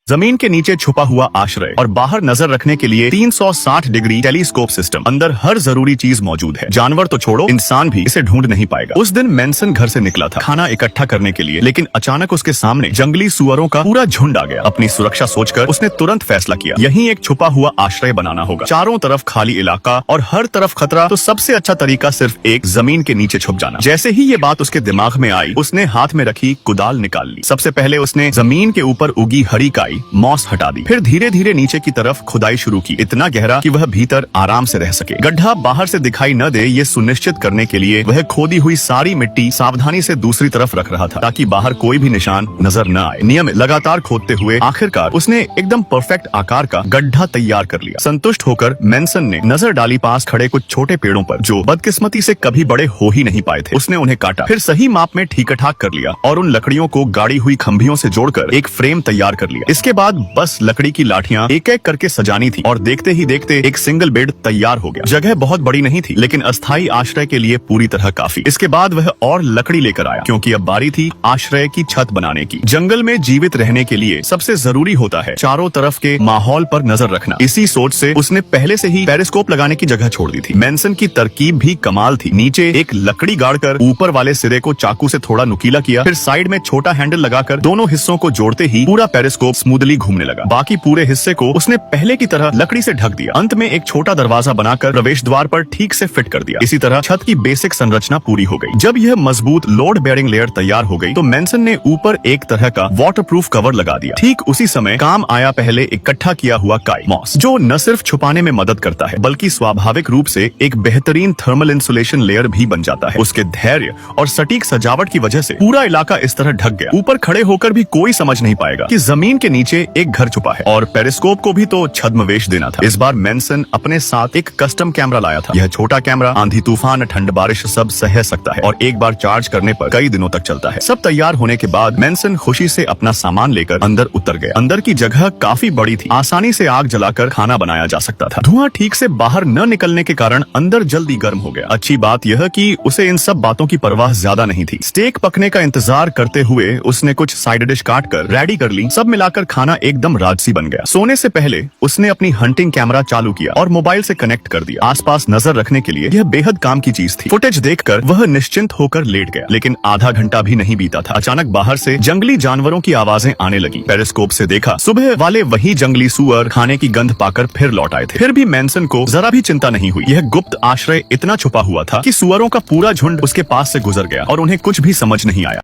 जमीन के नीचे छुपा हुआ आश्रय और बाहर नजर रखने के लिए 360 डिग्री टेलीस्कोप सिस्टम। अंदर हर जरूरी चीज मौजूद है। जानवर तो छोड़ो, इंसान भी इसे ढूंढ नहीं पाएगा। उस दिन मैनसन घर से निकला था खाना इकट्ठा करने के लिए, लेकिन अचानक उसके सामने जंगली सुअरों का पूरा झुंड आ गया। अपनी सुरक्षा सोचकर उसने तुरंत फैसला किया, यहीं एक छुपा हुआ आश्रय बनाना होगा। चारों तरफ खाली इलाका और हर तरफ खतरा, तो सबसे अच्छा तरीका सिर्फ एक जमीन के नीचे छुप जाना। जैसे ही ये बात उसके दिमाग में आई, उसने हाथ में रखी कुदाल निकाल ली। सबसे पहले उसने जमीन के ऊपर उगी हरी काई मॉस हटा दी। फिर धीरे धीरे नीचे की तरफ खुदाई शुरू की, इतना गहरा कि वह भीतर आराम से रह सके। गड्ढा बाहर से दिखाई न दे, ये सुनिश्चित करने के लिए वह खोदी हुई सारी मिट्टी सावधानी से दूसरी तरफ रख रहा था, ताकि बाहर कोई भी निशान नजर न आए। नियमित लगातार खोदते हुए आखिरकार उसने एकदम परफेक्ट आकार का गड्ढा तैयार कर लिया। संतुष्ट होकर मैनसन ने नजर डाली पास खड़े कुछ छोटे पेड़ों पर, जो बदकिस्मती से कभी बड़े हो ही नहीं पाए थे। उसने उन्हें काटा, फिर सही माप में ठीक ठाक कर लिया और उन लकड़ियों को गाड़ी हुई खंभियों से जोड़कर एक फ्रेम तैयार कर लिया। इसके बाद बस लकड़ी की लाठियां एक एक करके सजानी थी और देखते ही देखते एक सिंगल बेड तैयार हो गया। जगह बहुत बड़ी नहीं थी, लेकिन अस्थायी आश्रय के लिए पूरी तरह काफी। इसके बाद वह और लकड़ी लेकर आया, क्योंकि अब बारी थी आश्रय की छत बनाने की। जंगल में जीवित रहने के लिए सबसे जरूरी होता है चारों तरफ के माहौल पर नजर रखना। इसी सोच से उसने पहले से ही पेरिस्कोप लगाने की जगह छोड़ दी थी। मैनसन की तरकीब भी कमाल थी। नीचे एक लकड़ी गाड़कर ऊपर वाले सिरे को चाकू से थोड़ा नुकीला किया, फिर साइड में छोटा हैंडल लगाकर दोनों हिस्सों को जोड़ते ही पूरा पेरिस्कोप स्मूथली घूमने लगा। बाकी पूरे हिस्से को उसने पहले की तरह लकड़ी से ढक दिया। अंत में एक छोटा दरवाजा बनाकर प्रवेश द्वार पर ठीक से फिट कर दिया। इसी तरह छत की बेसिक संरचना पूरी हो गई। जब यह मजबूत लोड बेयरिंग लेयर तैयार हो गई, तो मैनसन ने ऊपर एक तरह का वाटरप्रूफ कवर लगा दिया। ठीक उसी समय काम आया पहले इकट्ठा किया हुआ काई मॉस, जो न सिर्फ छुपाने में मदद करता है, बल्कि स्वाभाविक रूप से एक बेहतरीन थर्मल इंसुलेशन लेयर भी बन जाता है। उसके धैर्य और सटीक सजावट की वजह से पूरा इलाका इस तरह ढक गया। ऊपर खड़े होकर भी कोई समझ नहीं पाएगा कि जमीन के नीचे एक घर छुपा है। और पेरिस्कोप को भी तो छद्मवेश देना था। इस बार मैनसन अपने साथ एक कस्टम कैमरा लाया था। यह छोटा कैमरा आंधी तूफान ठंड बारिश सब सह सकता है और एक बार चार्ज करने पर कई दिनों तक चलता है। सब तैयार होने के बाद मैनसन खुशी से अपना सामान लेकर अंदर उतर गया। अंदर की जगह काफी बड़ी थी, आसानी से आग जलाकर खाना बनाया जा सकता था। धुआं ठीक से बाहर न निकलने के कारण अंदर जल्दी गर्म हो गया। अच्छी बात यह कि उसे इन सब बातों की परवाह ज्यादा नहीं थी। स्टेक पकने का इंतजार करते हुए उसने कुछ साइड डिश काट कर रेडी कर ली। सब मिलाकर खाना एकदम राजसी बन गया। सोने से पहले उसने अपनी हंटिंग कैमरा चालू किया और मोबाइल से कनेक्ट कर दिया। आसपास नजर रखने के लिए यह बेहद काम की चीज थी। फुटेज देखकर वह निश्चिंत होकर लेट गया, लेकिन आधा घंटा भी नहीं बीता था। अचानक बाहर से जंगली जानवरों की आवाजें आने लगी। पेरिस्कोप से देखा, सुबह वाले वही जंगली सुअर खाने की गंध पाकर फिर लौट आए थे। फिर भी मैनसन को जरा भी चिंता नहीं हुई। यह गुप्त आश्रय इतना छुपा हुआ था कि सुअरों का पूरा झुंड उसके पास से गुजर गया और उन्हें कुछ भी समझ नहीं आया।